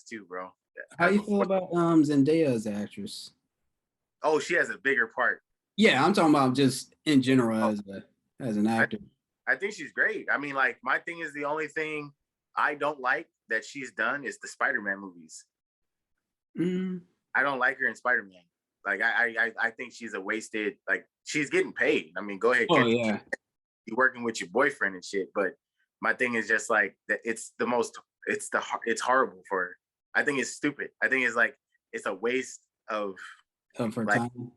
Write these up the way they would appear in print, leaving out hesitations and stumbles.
too, bro. How you feel about Zendaya as an actress? Oh, she has a bigger part. Yeah, I'm talking about just in general Oh, as an I actor. I think she's great. I mean, like my thing is the only thing I don't like that she's done is the Spider-Man movies. Mm. I don't like her in Spider-Man. Like I think she's a wasted. Like she's getting paid. I mean, go ahead, Oh keep yeah, you working with your boyfriend and shit. But my thing is just like that. It's the most. It's horrible for her. I think it's stupid. I think it's like it's a waste of of her like time.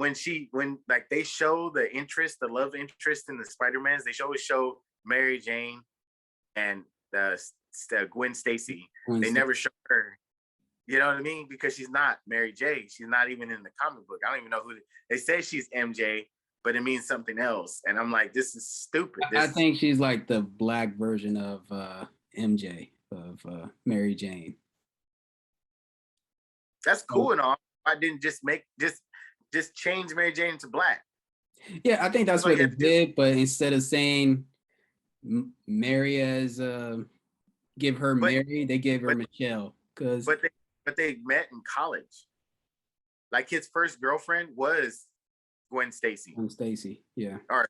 when like they show the interest, the love interest in the Spider-Mans, they always show Mary Jane and the Gwen Stacy. They Wednesday. never show her. You know what I mean? Because she's not Mary J. She's not even in the comic book. I don't even know who they say she's MJ, but it means something else. And I'm like, this is stupid. I This think she's like the black version of MJ of Mary Jane. that's So, cool and all. I didn't just change Mary Jane to black. yeah, I think that's That's all what you they had to do. did. But instead of saying Mary as give her But Mary, they gave her but Michelle because but they met in college. Like his first girlfriend was Gwen Stacy, I'm Stacy. Yeah, or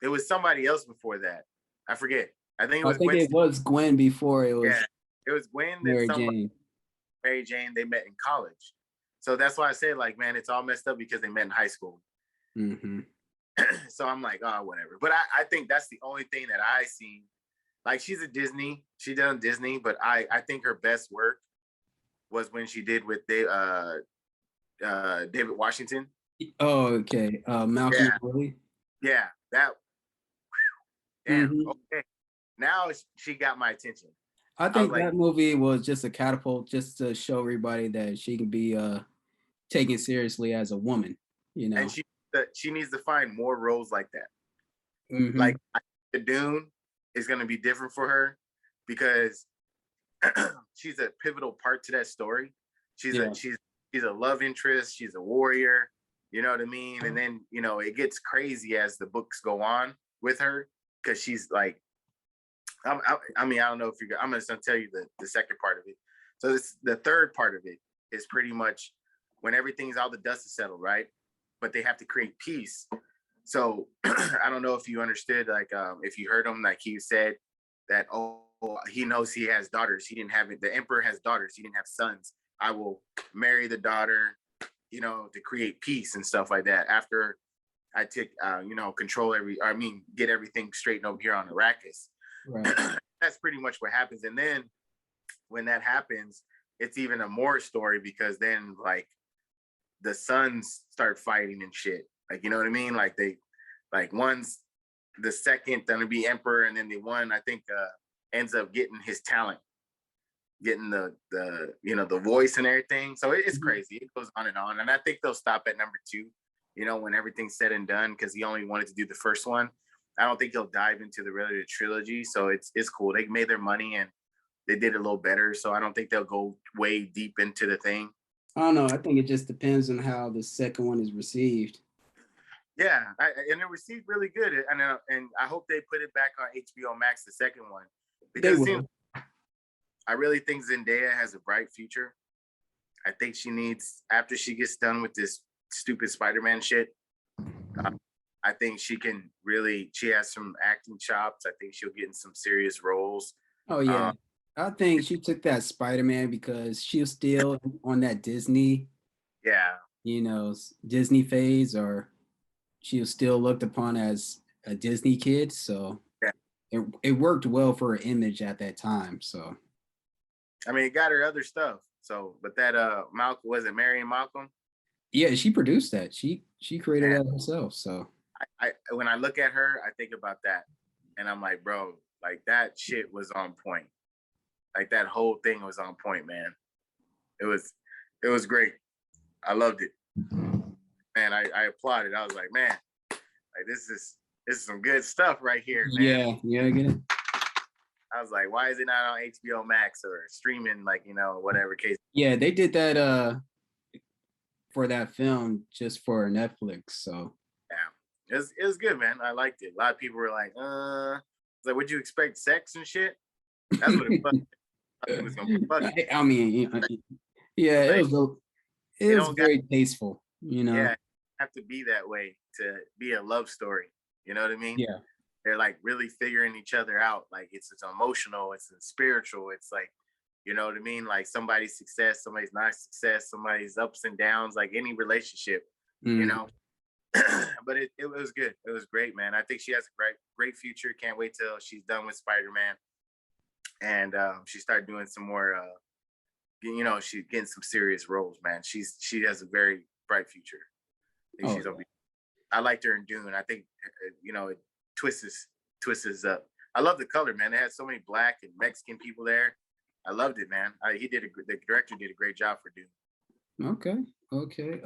it was somebody else before that. I forget. I think it I was think Gwen. it was Gwen before it Yeah, was it was Gwen. Then Mary somebody, Jane. Mary Jane. They met in college, so that's why I say like, man, it's all messed up because they met in high school. Mm-hmm. So I'm like, oh, whatever. But I think that's the only thing that I seen. Like she's a Disney. She done Disney, but I think her best work was when she did with David Washington. Oh, okay. Malcolm and Yeah, Willie. yeah. That damn. Mm-hmm. Okay. Now she got my attention. I I was think like, that movie was just a catapult, just to show everybody that she can be taken seriously as a woman. You and know. she needs to find more roles like that. Mm-hmm. Like the Dune is going to be different for her because she's a pivotal part to that story. She's a Yeah. she's she's a love interest. She's a warrior. You know what I mean? And then it gets crazy as the books go on with her because she's like, I mean, I don't know if you're. I'm just gonna tell you the second part of it. So the third part of it is pretty much when everything's all the dust is settled, right? But they have to create peace. So I don't know if you understood, like if you heard him, like he said that he knows he has daughters. He didn't have it. The emperor has daughters. He didn't have sons. I will marry the daughter, to create peace and stuff like that. After I take, control get everything straightened over here on Arrakis. Right. That's pretty much what happens. And then when that happens, it's even a more story because then like the sons start fighting and shit. Like, you know what I mean? Like one's the second gonna be emperor, and then the one I think ends up getting his talent, getting the voice and everything. So it's Mhm. crazy. It goes on, and I think they'll stop at number two. When everything's said and done, because he only wanted to do the first one. I don't think he'll dive into the really the trilogy. So it's cool. They made their money and they did it a little better. So I don't think they'll go way deep into the thing. I don't know. I think it just depends on how the second one is received. Yeah, and it received really good, and I hope they put it back on HBO Max, the second one, They because it seems will. I really think Zendaya has a bright future. I think she needs, after she gets done with this stupid Spider-Man shit, uh, I think she has some acting chops. I think she'll get in some serious roles. Oh yeah. Um, I think she took that Spider-Man because she was still on that Disney, yeah, Disney phase, or she was still looked upon as a Disney kid. So yeah. it worked well for her image at that time. So I mean, it got her other stuff. So, but that Malcolm, was it Mary and Malcolm? yeah, she produced that. She created Man, that herself. So I when I look at her, I think about that, and I'm like, bro, like that shit was on point. Like that whole thing was on point, man. It was it was great. I loved it. Man, I applauded. I was like, man, like this is some good stuff right here, man. yeah, yeah, I get it. I was like, why is it not on HBO Max or streaming, like, whatever case? Yeah, they did that for that film just for Netflix. So Yeah. It was good, man. I liked it. A lot of people were like, it's like, would you expect sex and shit? That's what it was. He was gonna be fucking. I mean, yeah, But it it was don't got, very tasteful, you know. yeah, have to be that way to be a love story. You know what I mean? Yeah. They're like really figuring each other out. Like it's emotional, it's spiritual. It's like, you know what I mean? Like somebody's success, somebody's not success, somebody's ups and downs, like any relationship, you Mm. know. But it was good. It was great, man. I think she has a great future. Can't wait till she's done with Spider-Man and she started doing some more. You know, she's getting some serious roles, man. She has a very bright future. I think Oh she's gonna yeah. be. I liked her in Dune. I think you know it twists up. I love the color, man. They had so many black and Mexican people there. I loved it, man. The director did a great job for Dune. Okay. Okay.